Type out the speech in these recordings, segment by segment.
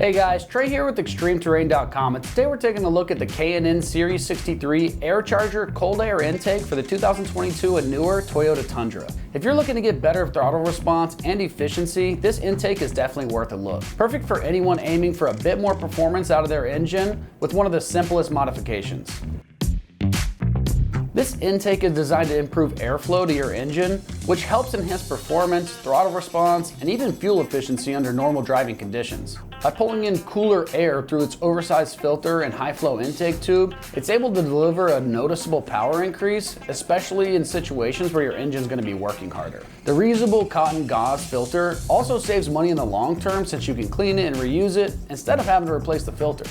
Hey guys, Trey here with ExtremeTerrain.com, and today we're taking a look at the K&N Series 63 Air Charger cold air intake for the 2022 and newer Toyota Tundra. If you're looking to get better throttle response and efficiency, this intake is definitely worth a look. Perfect for anyone aiming for a bit more performance out of their engine with one of the simplest modifications. This intake is designed to improve airflow to your engine, which helps enhance performance, throttle response, and even fuel efficiency under normal driving conditions. By pulling in cooler air through its oversized filter and high flow intake tube, it's able to deliver a noticeable power increase, especially in situations where your engine's going to be working harder. The reusable cotton gauze filter also saves money in the long term since you can clean it and reuse it instead of having to replace the filter.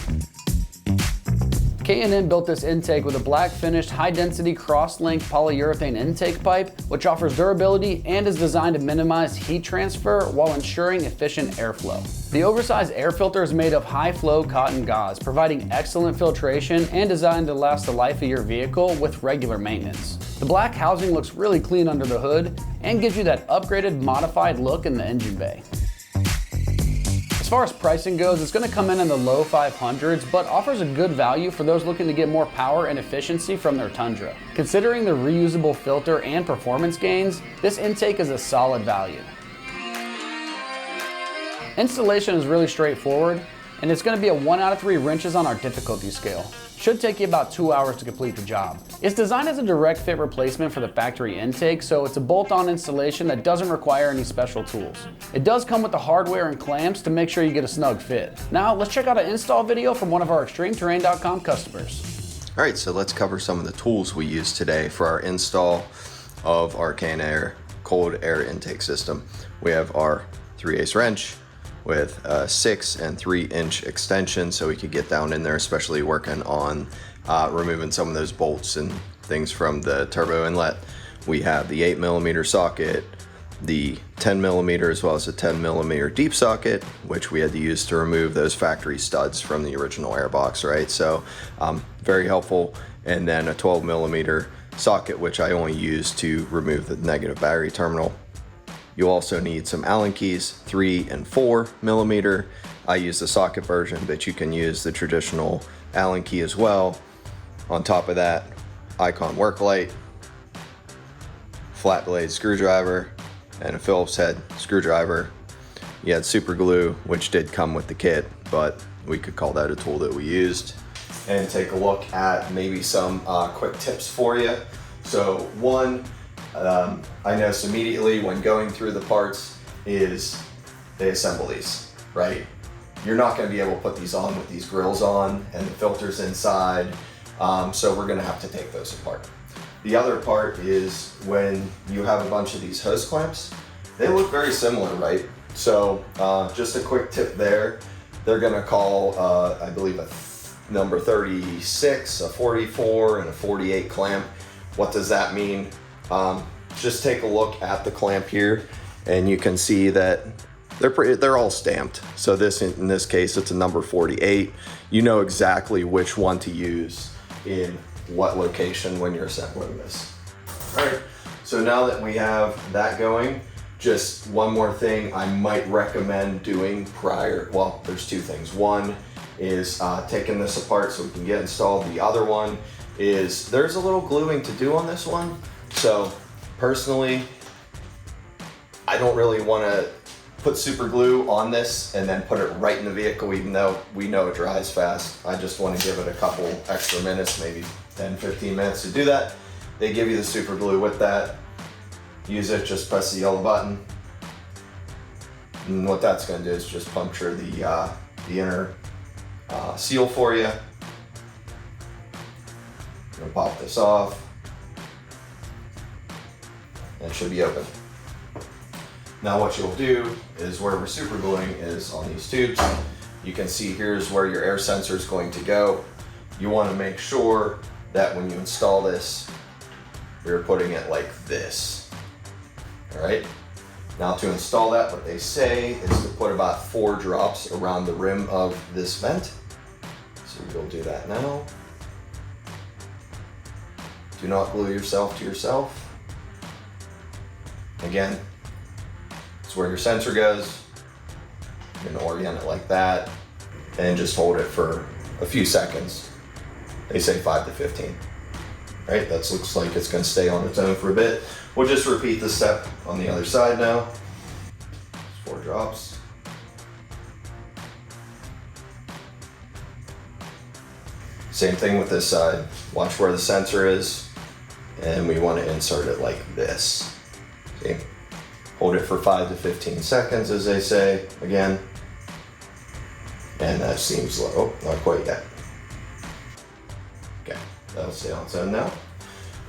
K&N built this intake with a black finished high-density cross-linked polyurethane intake pipe, which offers durability and is designed to minimize heat transfer while ensuring efficient airflow. The oversized air filter is made of high-flow cotton gauze, providing excellent filtration and designed to last the life of your vehicle with regular maintenance. The black housing looks really clean under the hood and gives you that upgraded, modified look in the engine bay. As far as pricing goes, it's going to come in the low 500s, but offers a good value for those looking to get more power and efficiency from their Tundra. Considering the reusable filter and performance gains, this intake is a solid value. Installation is really straightforward, and it's going to be a 1 out of 3 wrenches on our difficulty scale. Should take you about 2 hours to complete the job. It's designed as a direct fit replacement for the factory intake, so it's a bolt-on installation that doesn't require any special tools. It does come with the hardware and clamps to make sure you get a snug fit. Now let's check out an install video from one of our ExtremeTerrain.com customers. All right, so let's cover some of the tools we use today for our install of our K&N cold air intake system. We have our 3/8 wrench with a 6 and 3-inch extension, so we could get down in there, especially working on removing some of those bolts and things from the turbo inlet. We have the 8mm socket, the 10mm, as well as a 10mm deep socket, which we had to use to remove those factory studs from the original airbox, right? So very helpful. And then a 12mm socket, which I only use to remove the negative battery terminal. You also need some Allen keys, 3 and 4mm. I use the socket version, but you can use the traditional Allen key as well. On top of that, Icon work light, flat blade screwdriver, and a Phillips head screwdriver. You had super glue, which did come with the kit, but we could call that a tool that we used. And take a look at maybe some quick tips for you. So one, I noticed immediately when going through the parts is they assemble these, right? You're not going to be able to put these on with these grills on and the filters inside, so we're going to have to take those apart. The other part is when you have a bunch of these hose clamps, they look very similar, right? So just a quick tip there, they're going to call, I believe, a number 36, a 44, and a 48 clamp. What does that mean? Just take a look at the clamp here and you can see that they're all stamped. So in this case, it's a number 48. You know exactly which one to use in what location when you're assembling this. All right, so now that we have that going, just one more thing I might recommend doing prior, well, there's two things. One is taking this apart so we can get installed. The other one is there's a little gluing to do on this one. So personally, I don't really want to put super glue on this and then put it right in the vehicle, even though we know it dries fast. I just want to give it a couple extra minutes, maybe 10, 15 minutes to do that. They give you the super glue with that. Use it, just press the yellow button. And what that's going to do is just puncture the inner seal for you. I'm going to pop this off. And it should be open. Now what you'll do is where we're super gluing is on these tubes. You can see here's where your air sensor is going to go. You want to make sure that when you install this, you're putting it like this. All right. Now to install that, what they say is to put about 4 drops around the rim of this vent. So we'll do that now. Do not glue yourself to yourself. Again, it's where your sensor goes. You're gonna orient it like that. and just hold it for a few seconds. They say 5 to 15. Right, that looks like it's going to stay on its own for a bit. We'll just repeat this step on the other side now. 4 drops. Same thing with this side. Watch where the sensor is, and we want to insert it like this. See? Hold it for 5 to 15 seconds, as they say, again. And that seems low, not quite yet. Okay, that'll stay on its own now.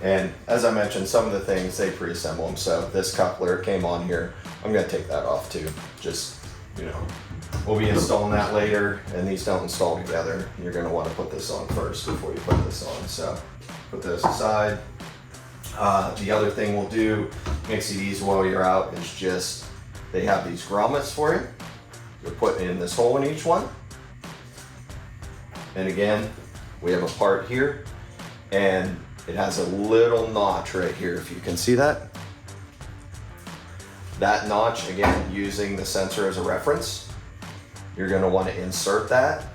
And as I mentioned, some of the things, they pre-assemble them. So this coupler came on here. I'm gonna take that off too. Just, you know, we'll be installing that later, and these don't install together. You're gonna wanna put this on first before you put this on. So put those aside. The other thing we'll do, makes it easy while you're out, is just, they have these grommets for you. You're putting in this hole in each one. And again, we have a part here, and it has a little notch right here, if you can see that. That notch, again, using the sensor as a reference, you're gonna wanna insert that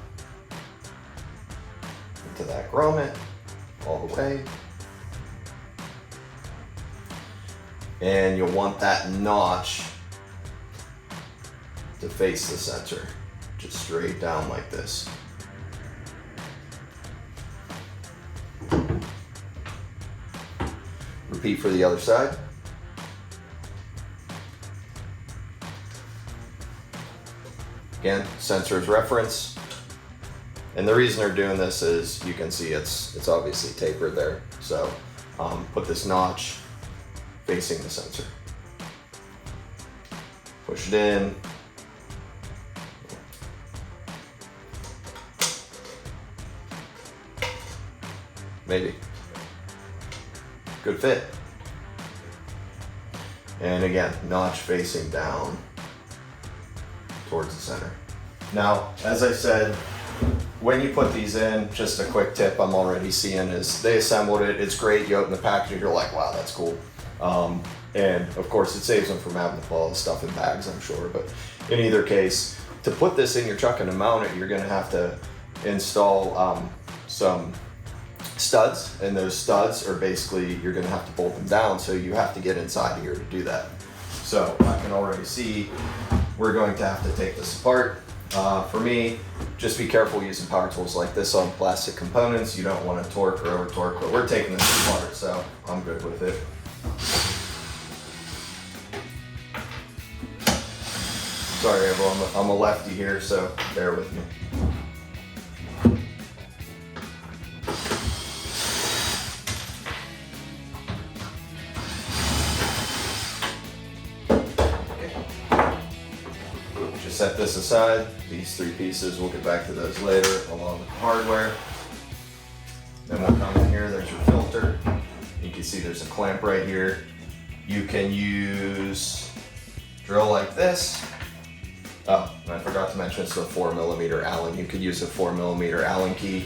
into that grommet all the way. And you'll want that notch to face the sensor, just straight down like this. Repeat for the other side. Again, sensor's reference. And the reason they're doing this is, you can see it's obviously tapered there. So put this notch facing the sensor. Push it in. Maybe. Good fit. And again, notch facing down towards the center. Now, as I said, when you put these in, just a quick tip I'm already seeing is they assembled it. It's great. You open the package, you're like, wow, that's cool. And of course, it saves them from having to put all the stuff in bags, I'm sure. But in either case, to put this in your truck and to mount it, you're going to have to install some studs, and those studs are basically, you're going to have to bolt them down, so you have to get inside here to do that. So I can already see we're going to have to take this apart. For me, just be careful using power tools like this on plastic components. You don't want to torque or over torque, but we're taking this apart, so I'm good with it. Sorry everyone, I'm a lefty here, so bear with me. Set this aside. These 3 pieces, we'll get back to those later along with the hardware. Then we'll come in here, there's your filter. You can see there's a clamp right here. You can use drill like this. Oh, and I forgot to mention it's a 4mm Allen. You could use a 4mm Allen key.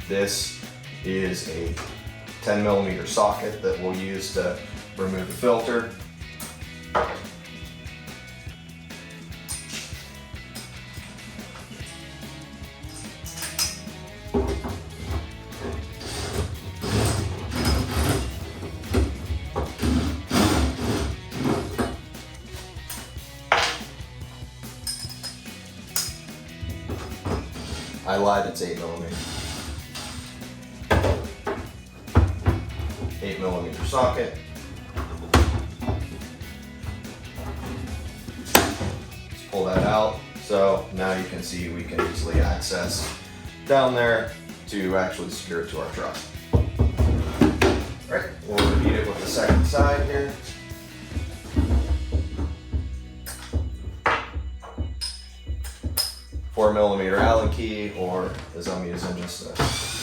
This is a 10mm socket that we'll use to remove the filter. I lied, it's 8mm. 8mm socket. Let's pull that out. So now you can see we can easily access down there to actually secure it to our truck. All right, we'll repeat it with the second side here. .4mm Allen key, or as I'm using, just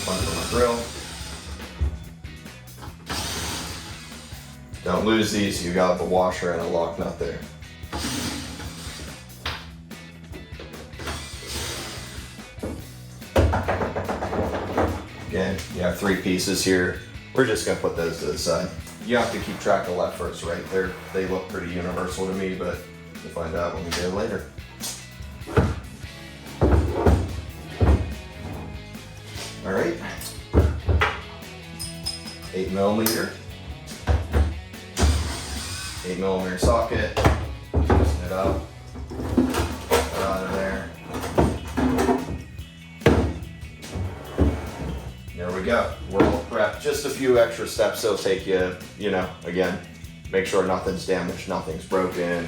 one for my drill. Don't lose these, you got the washer and a lock nut there. Again, you have 3 pieces here. We're just gonna put those to the side. You have to keep track of left, first, right. They look pretty universal to me, but we'll find out when we get it later. 8mm. 8mm socket. Loosen it up. Get out of there. There we go. We're all prepped. Just a few extra steps that'll take you, again, make sure nothing's damaged, nothing's broken.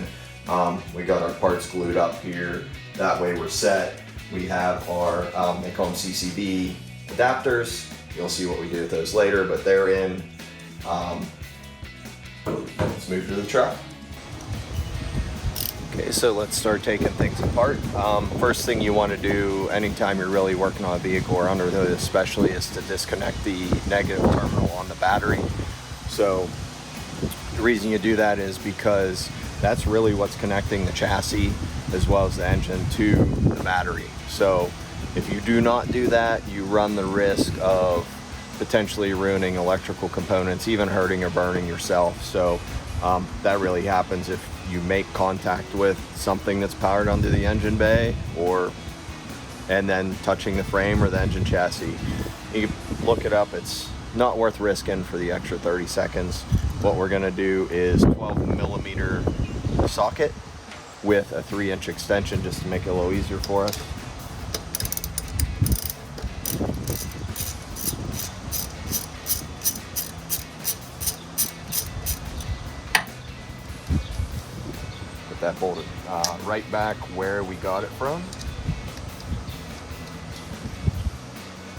We got our parts glued up here. That way we're set. We have our, they call them CCD adapters. You'll see what we do with those later, but they're in. Let's move to the truck. Okay, so let's start taking things apart. First thing you want to do anytime you're really working on a vehicle or under the hood especially is to disconnect the negative terminal on the battery. So the reason you do that is because that's really what's connecting the chassis as well as the engine to the battery. So if you do not do that, you run the risk of potentially ruining electrical components, even hurting or burning yourself. So that really happens if you make contact with something that's powered under the engine bay and then touching the frame or the engine chassis. You can look it up. It's not worth risking for the extra 30 seconds. What we're gonna do is 12mm socket with a 3-inch extension just to make it a little easier for us. That bolted right back where we got it from.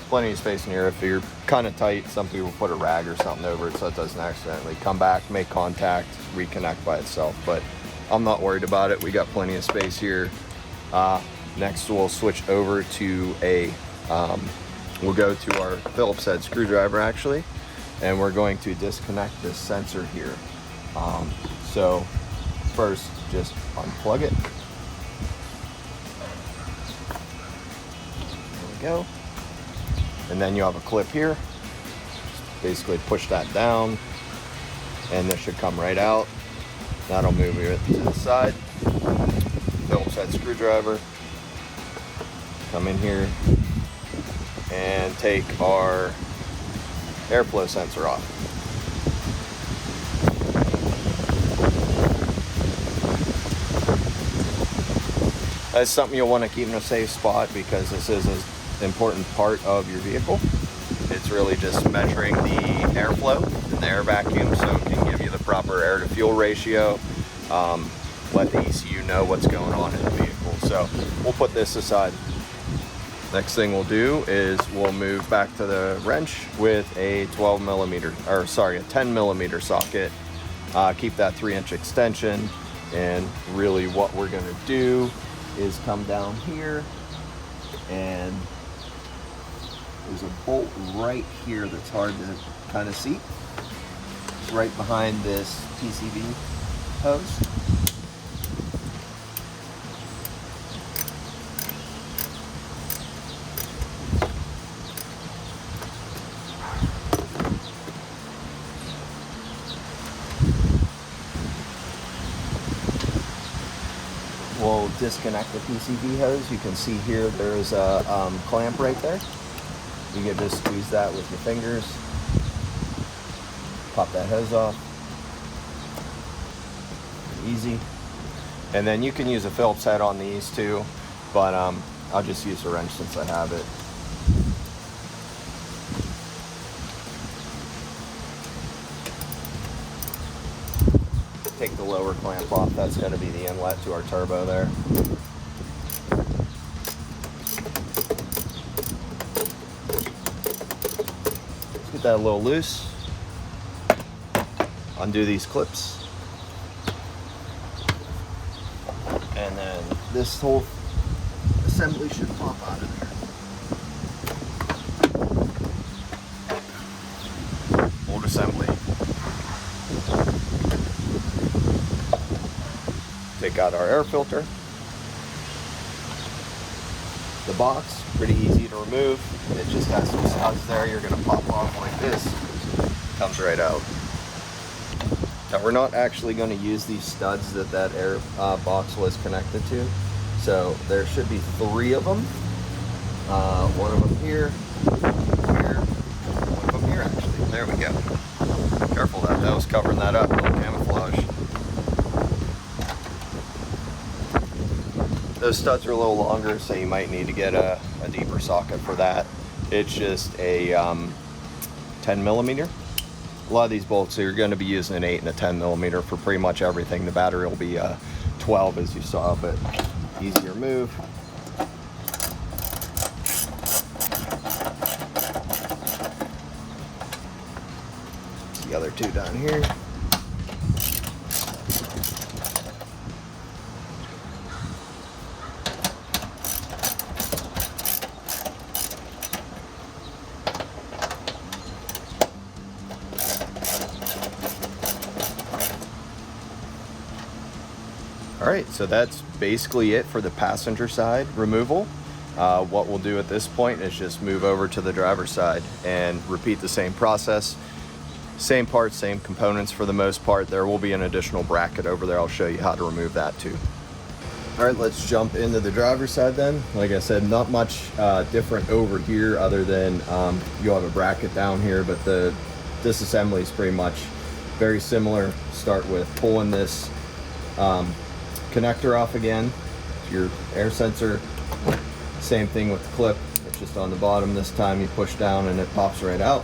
Plenty of space in here. If you're kind of tight, some people put a rag or something over it so it doesn't accidentally come back, make contact, reconnect by itself, but I'm not worried about it. We got plenty of space here. Next we'll switch over to we'll go to our Phillips head screwdriver actually, and we're going to disconnect this sensor here. So first, just unplug it. There we go. And then you have a clip here. Just basically push that down, and this should come right out. That'll move it to the side. Phillips head screwdriver. Come in here and take our airflow sensor off. That's something you'll want to keep in a safe spot because this is an important part of your vehicle. It's really just measuring the airflow and the air vacuum so it can give you the proper air to fuel ratio, let the ECU know what's going on in the vehicle. So we'll put this aside. Next thing we'll do is we'll move back to the wrench with a 10mm socket. Keep that 3-inch extension, and really what we're gonna do is come down here, and there's a bolt right here that's hard to kind of see. It's right behind this PCV hose. We'll disconnect the PCV hose. You can see here there's a clamp right there. You can just squeeze that with your fingers. Pop that hose off. Easy. And then you can use a Phillips head on these too, but I'll just use a wrench since I have it. Take the lower clamp off. That's going to be the inlet to our turbo there. Let's get that a little loose. Undo these clips. And then this whole assembly should pop out of there. Old assembly. Take out our air filter. The box, pretty easy to remove. It just has some studs there. You're gonna pop off like this. Comes right out. Now we're not actually gonna use these studs that air box was connected to. So there should be 3 of them. One of them here, one of them here actually. There we go. Careful, that was covering that up, a little camouflage. Those studs are a little longer, so you might need to get a deeper socket for that. It's just a 10 millimeter. A lot of these bolts, you're going to be using an 8 and a 10 millimeter for pretty much everything. The battery will be 12 as you saw, but easier move. The other two down here. All right, so that's basically it for the passenger side removal. What we'll do at this point is just move over to the driver's side and repeat the same process. Same parts, same components for the most part. There will be an additional bracket over there. I'll show you how to remove that too. All right, let's jump into the driver's side then. Like I said, not much different over here other than you'll have a bracket down here, but the disassembly is pretty much very similar. Start with pulling this connector off again, your air sensor. Same thing with the clip, it's just on the bottom. This time you push down and it pops right out.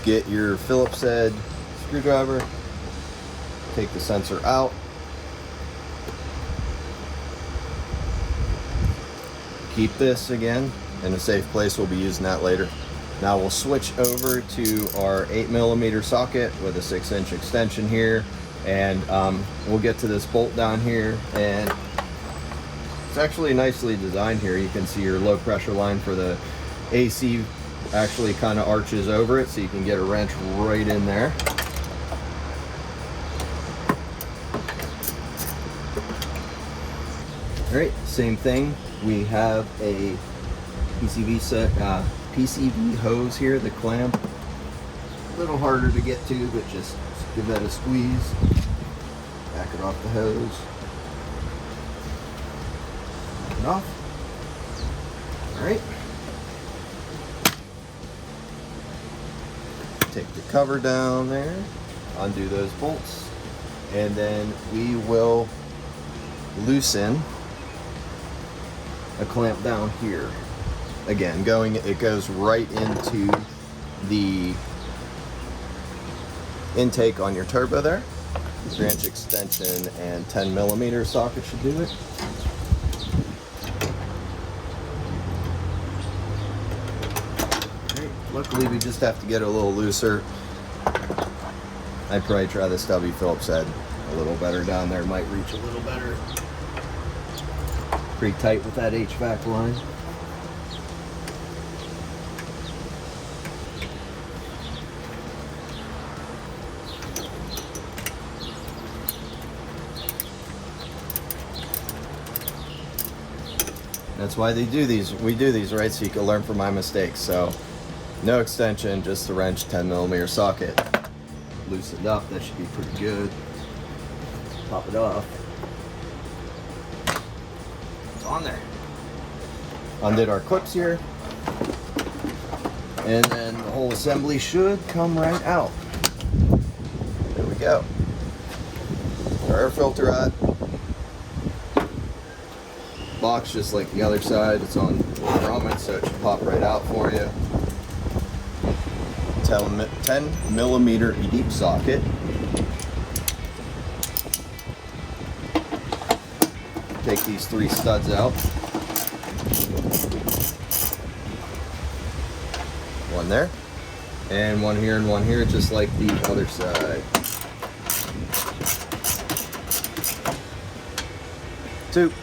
Get your Phillips head screwdriver, take the sensor out, keep this again in a safe place. We'll be using that later. Now we'll switch over to our 8 millimeter socket with a 6-inch extension here. And we'll get to this bolt down here, and it's actually nicely designed here. You can see your low pressure line for the AC actually kind of arches over it, so you can get a wrench right in there. All right, same thing. We have a PCV hose here, the clamp. A little harder to get to, but just give that a squeeze. Back it off the hose. Back it off. All right. Take the cover down there. Undo those bolts, and then we will loosen a clamp down here. Again, it goes right into the intake on your turbo there. 3-inch extension and 10 millimeter socket should do it. Okay. Luckily we just have to get it a little looser. I'd probably try the stubby Phillips head a little better down there, might reach a little better. Pretty tight with that HVAC line. That's why they do these. We do these, right? So you can learn from my mistakes. So no extension, just the wrench, 10 millimeter socket. Loosened up, that should be pretty good. Pop it off. It's on there. Undid our clips here. And then the whole assembly should come right out. There we go. Our air filter at. Box just like the other side, it's on grommet, so it should pop right out for you. 10 millimeter deep socket. Take these 3 studs out. One there, and one here, just like the other side. 2.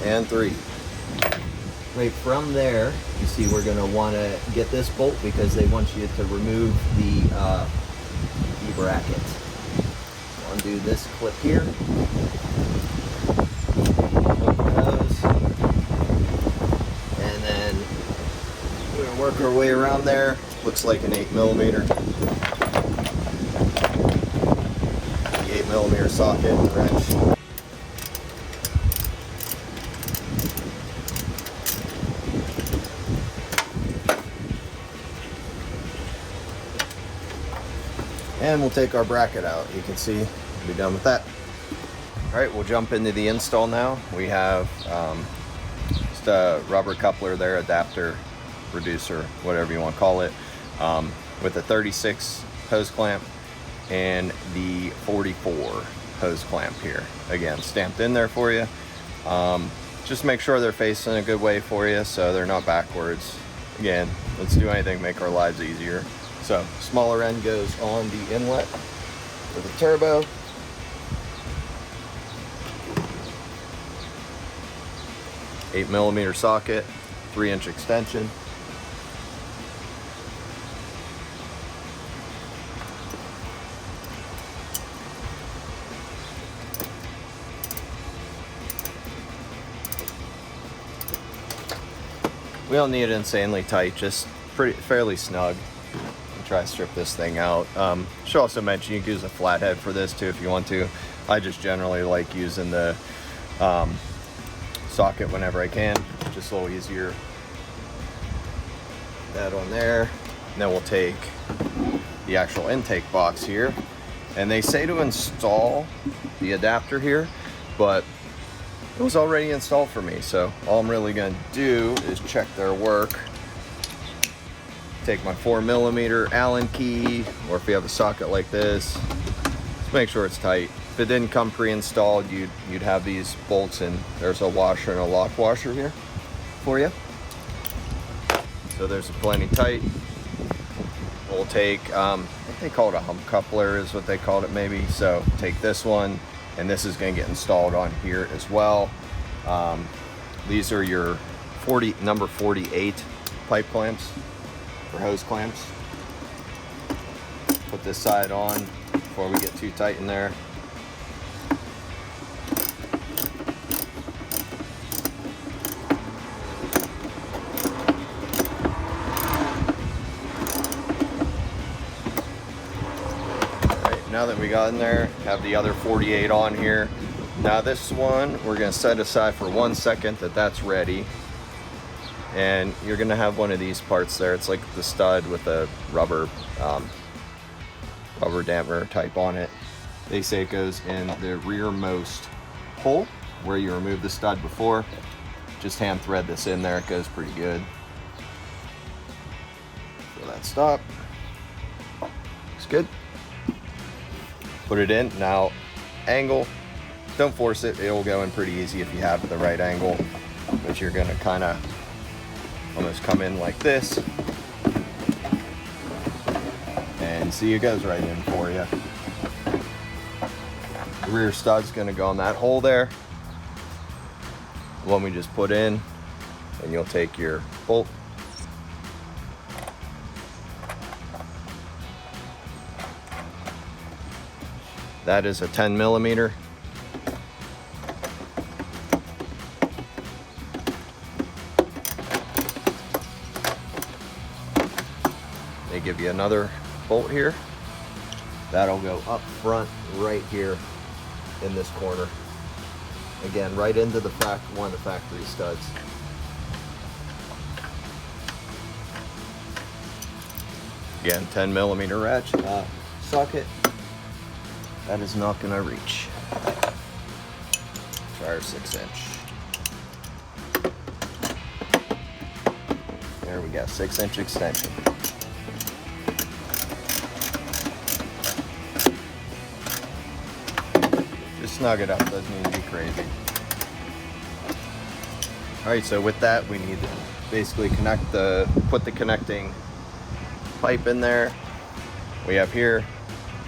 And 3. Right from there, you see we're going to want to get this bolt because they want you to remove the bracket. Undo this clip here. And then we're going to work our way around there. Looks like an 8 millimeter. The 8 millimeter socket and wrench. And we'll take our bracket out. You can see we'll be done with that. All right, we'll jump into the install now. We have just a rubber coupler there, adapter, reducer, whatever you want to call it, with a 36 hose clamp and the 44 hose clamp here. Again, stamped in there for you. Just make sure they're facing a good way for you so they're not backwards. Again, let's do anything to make our lives easier. So, smaller end goes on the inlet for the turbo. Eight millimeter socket, 3-inch extension. We don't need it insanely tight, just fairly snug. I'll try to strip this thing out. Should also mention you can use a flathead for this too if you want to. I just generally like using the socket whenever I can, just a little easier. That on there. And then we'll take the actual intake box here. And they say to install the adapter here, but it was already installed for me, so all I'm really going to do is check their work. Take my 4mm Allen key, or if you have a socket like this, just make sure it's tight. If it didn't come pre-installed, you'd have these bolts, and there's a washer and a lock washer here for you. So there's plenty tight. We'll take, I think they call it a hump coupler is what they called it maybe. So take this one, and this is going to get installed on here as well. These are your number 48 pipe clamps or hose clamps. Put this side on before we get too tight in there. Now that we got in there, have the other 48 on here. Now this one, we're gonna set aside for 1 second that's ready. And you're gonna have one of these parts there. It's like the stud with a rubber dampener type on it. They say it goes in the rearmost hole where you removed the stud before. Just hand thread this in there, it goes pretty good. So that stop, looks good. Put it in. Now, angle, don't force it. It'll go in pretty easy if you have the right angle, but you're gonna kind of almost come in like this, and see it goes right in for you. The rear stud's gonna go on that hole there, the one we just put in, and you'll take your bolt. That is a 10mm. They give you another bolt here. That'll go up front right here in this corner. Again, right into the one of the factory studs. Again, 10mm ratchet socket. That is not going to reach. Try our 6-inch. There we go, 6-inch extension. Just snug it up, doesn't need to be crazy. Alright, so with that we need to basically put the connecting pipe in there. We have here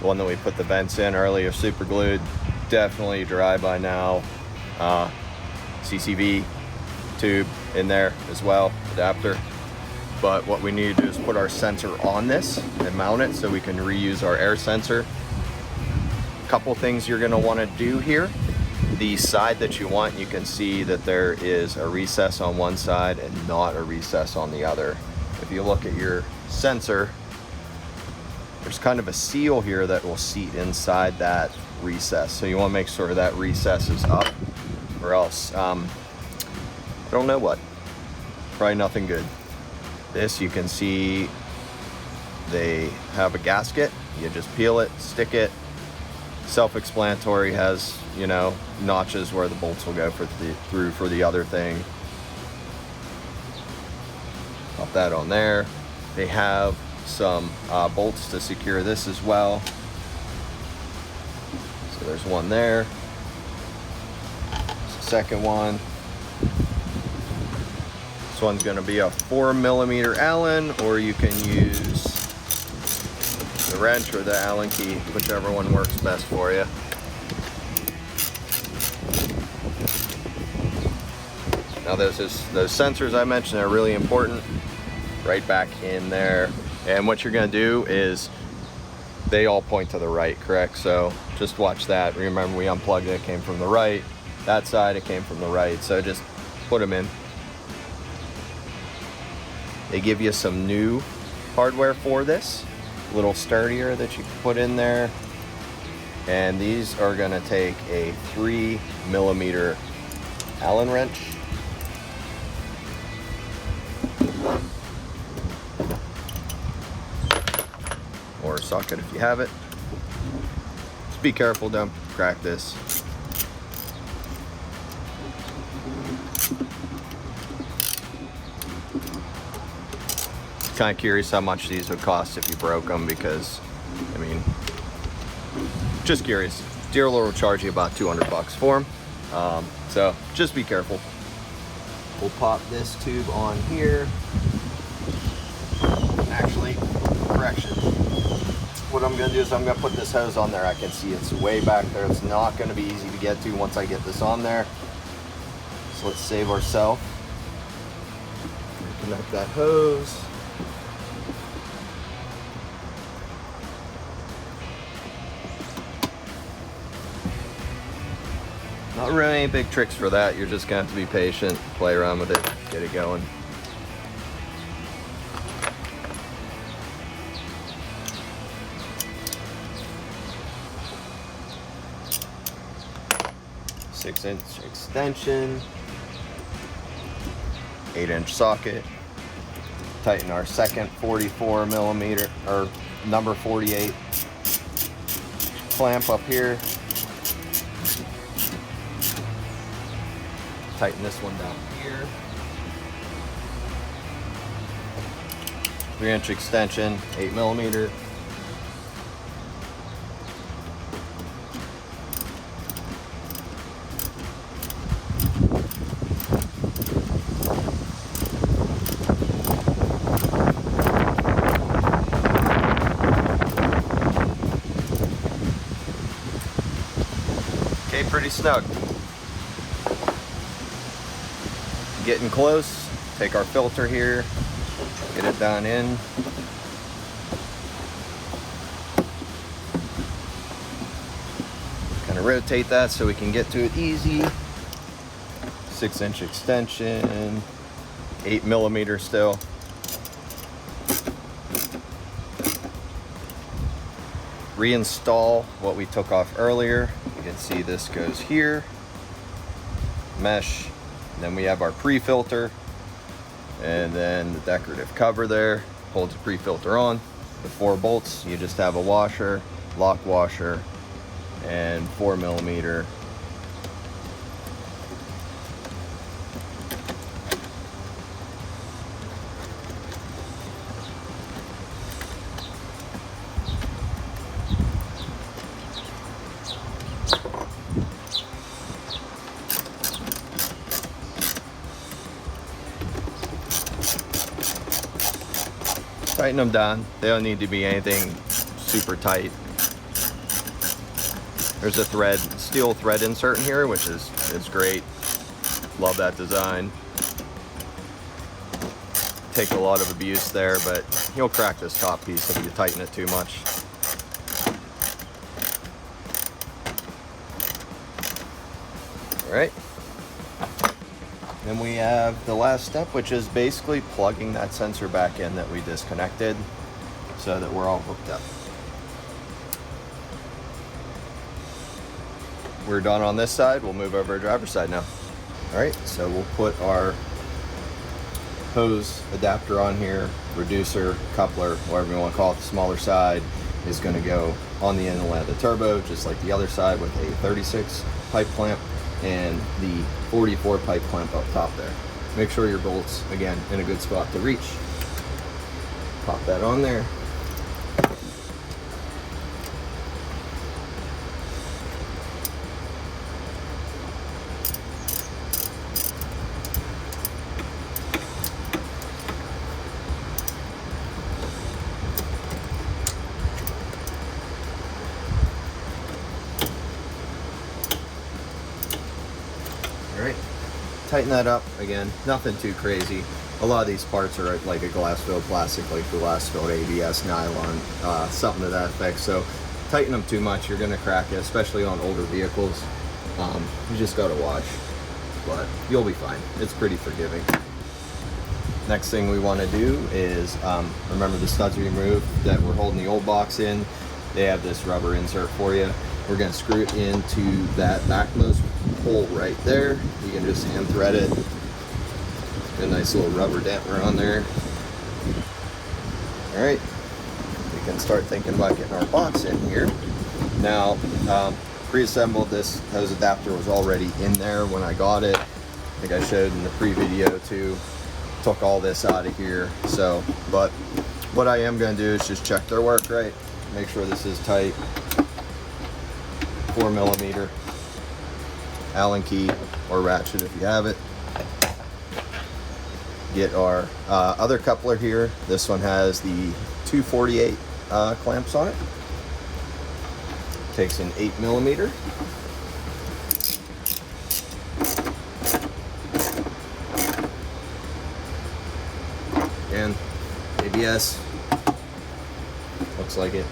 the one that we put the vents in earlier, super glued, definitely dry by now. CCV tube in there as well, adapter. But what we need to do is put our sensor on this and mount it so we can reuse our air sensor. Couple things you're gonna wanna do here. The side that you want, you can see that there is a recess on one side and not a recess on the other. If you look at your sensor, there's kind of a seal here that will seat inside that recess. So you want to make sure that recess is up, or else, I don't know what. Probably nothing good. This you can see they have a gasket. You just peel it, stick it. Self-explanatory, has, you know, notches where the bolts will go through for the other thing. Pop that on there. They have some bolts to secure this as well. So there's one there. There's the second one. This one's going to be a 4mm Allen, or you can use the wrench or the Allen key, whichever one works best for you. Now those sensors I mentioned are really important. Right back in there. And what you're going to do is, they all point to the right, correct? So just watch that. Remember, we unplugged it, came from the right. That side, it came from the right. So just put them in. They give you some new hardware for this, a little sturdier, that you can put in there. And these are going to take a 3mm Allen wrench. Or a socket if you have it. Just be careful, don't crack this. Kind of curious how much these would cost if you broke them, because, I mean, just curious. Dealer will charge you about 200 bucks for them. So just be careful. We'll pop this tube on here. Actually, correction. What I'm going to do is I'm going to put this hose on there. I can see it's way back there. It's not going to be easy to get to once I get this on there. So let's save ourselves. Connect that hose. Not really any big tricks for that. You're just going to have to be patient, play around with it, get it going. Six-inch extension, 8-inch socket. Tighten our second 44mm or number 48 clamp up here. Tighten this one down here. 3-inch extension, 8mm. Okay, pretty snug. Getting close. Take our filter here, get it down in. Kind of rotate that so we can get to it easy. 6-inch extension, 8mm still. Reinstall what we took off earlier. You can see this goes here. Mesh. Then we have our pre-filter, and then the decorative cover there holds the pre-filter on. The 4 bolts, you just have a washer, lock washer, and 4mm. Tighten them down. They don't need to be anything super tight. There's a thread, steel thread insert in here, which is great. Love that design. Take a lot of abuse there, but you'll crack this top piece if you tighten it too much. All right. Then we have the last step, which is basically plugging that sensor back in that we disconnected so that we're all hooked up. We're done on this side. We'll move over to driver's side now. All right, so we'll put our hose adapter on here, reducer, coupler, whatever you want to call it. The smaller side is going to go on the inlet of the turbo, just like the other side, with a 36 pipe clamp and the 44 pipe clamp up top there. Make sure your bolts, again, in a good spot to reach. Pop that on there. Alright, tighten that up. Again, nothing too crazy. A lot of these parts are like a glass filled plastic, like the glass filled ABS, nylon, something to that effect. So tighten them too much, you're gonna crack it, especially on older vehicles. You just gotta watch, but you'll be fine. It's pretty forgiving. Next thing we want to do is, remember the studs we removed that we're holding the old box in? They have this rubber insert for you. We're going to screw it into that backmost hole right there. You can just hand thread it. A nice little rubber damper on there. Alright, we can start thinking about getting our box in here. Now, pre-assembled, this hose adapter was already in there when I got it. I think I showed in the pre-video too. Took all this out of here. So, but what I am going to do is just check their work right. Make sure this is tight. 4mm Allen key or ratchet if you have it. Get our other coupler here. This one has the 248 clamps on it. Takes an 8mm. Again, ABS. Looks like it.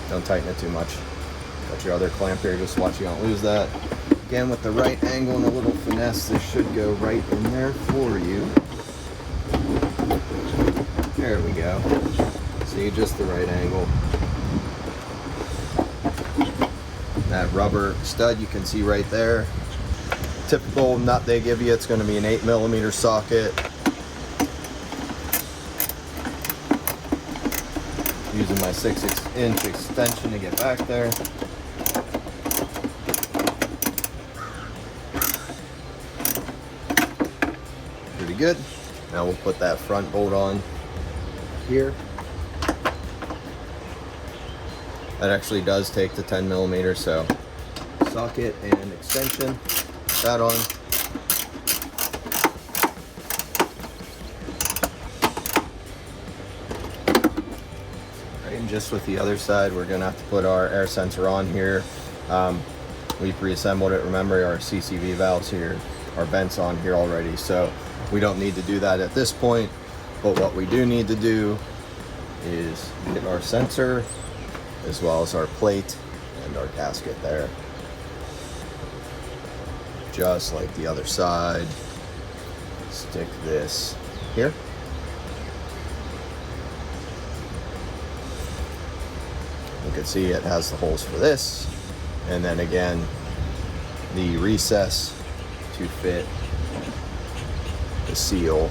Don't tighten it too much. Got your other clamp here, just watch you don't lose that. Again, with the right angle and a little finesse, this should go right in there for you. There we go. See, just the right angle. That rubber stud you can see right there. Typical nut they give you, it's going to be an 8mm socket. Using my 6-inch extension to get back there. Pretty good. Now we'll put that front bolt on here. That actually does take the 10mm, so socket and extension, put that on. Just with the other side, we're gonna have to put our air sensor on here. We pre-assembled it. Remember, our CCV valves here are bents on here already, so we don't need to do that at this point. But what we do need to do is get our sensor as well as our plate and our gasket there, just like the other side. Stick this here. You can see it has the holes for this, and then again the recess to fit the seal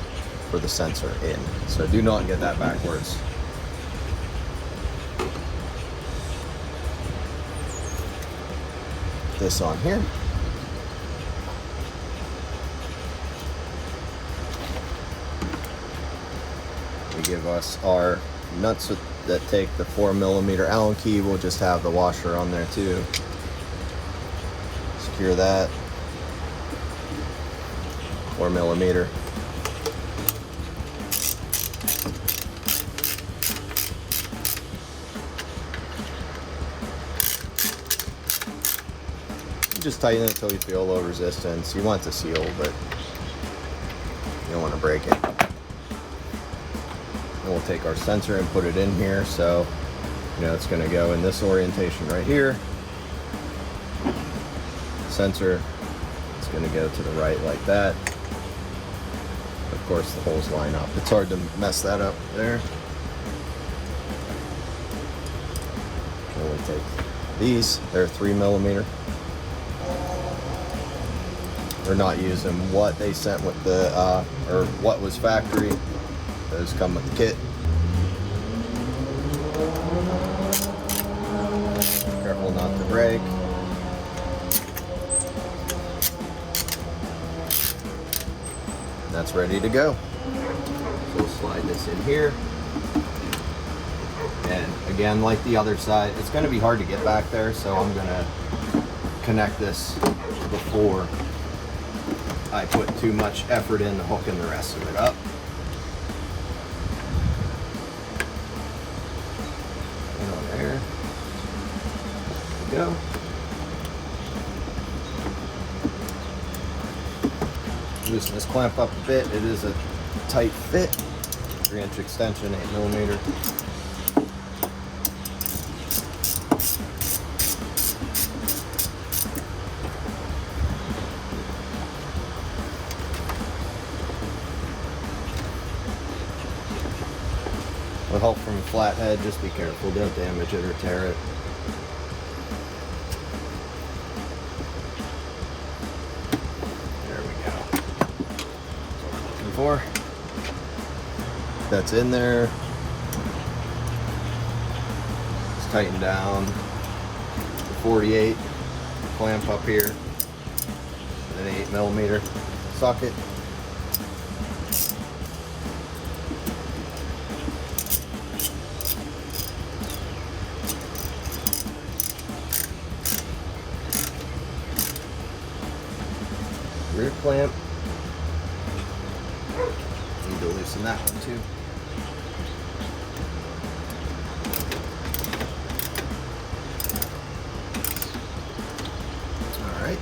for the sensor in. So do not get that backwards. This on here. We give us our nuts that take the 4mm Allen key. We'll just have the washer on there too. Secure that. 4mm. Just tighten it until you feel low resistance. You want it to seal, but you don't want to break it. And we'll take our sensor and put it in here, so you know it's going to go in this orientation right here. Sensor, it's going to go to the right like that. Of course, the holes line up. It's hard to mess that up there. And we'll take these. They're 3mm. or not use them. What they sent with the, or what was factory, those come with the kit. Careful not to break. That's ready to go. So we'll slide this in here. And again, like the other side, it's going to be hard to get back there, so I'm going to connect this before I put too much effort into hooking the rest of it up. And on there. There we go. Loosen this clamp up a bit. It is a tight fit. 3-inch extension, 8mm. With help from a flathead, just be careful, don't damage it or tear it. There we go. That's what we're looking for. That's in there. Let's tighten down the 48 clamp up here, and an 8mm socket. Rear clamp. Need to loosen that one too. Alright,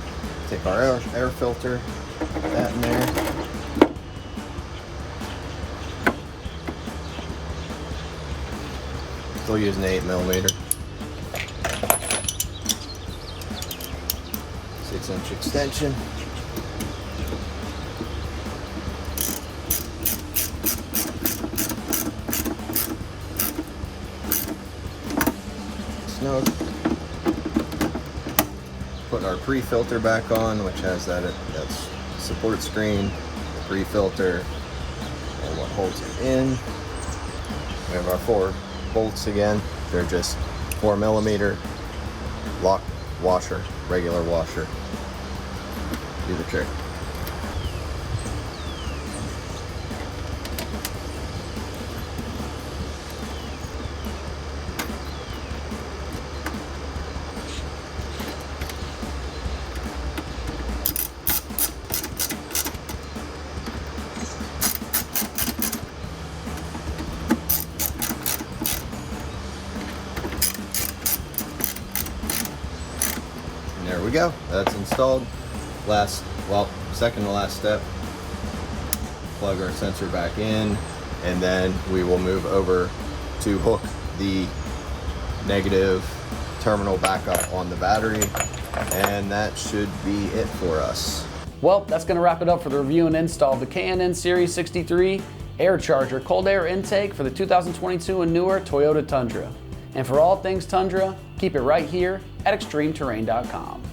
take our air filter, put that in there. Still using 8mm. 6-inch extension. Snug. Put our pre-filter back on, which has that's support screen, the pre-filter, and what holds it in. We have our 4 bolts again. They're just 4mm lock washer, regular washer. Do the trick. There we go, that's installed. Second to last step, plug our sensor back in, and then we will move over to hook the negative terminal back up on the battery, and that should be it for us. Well, that's going to wrap it up for the review and install of the K&N Series 63 Air Charger cold air intake for the 2022 and newer Toyota Tundra. And for all things Tundra, keep it right here at ExtremeTerrain.com.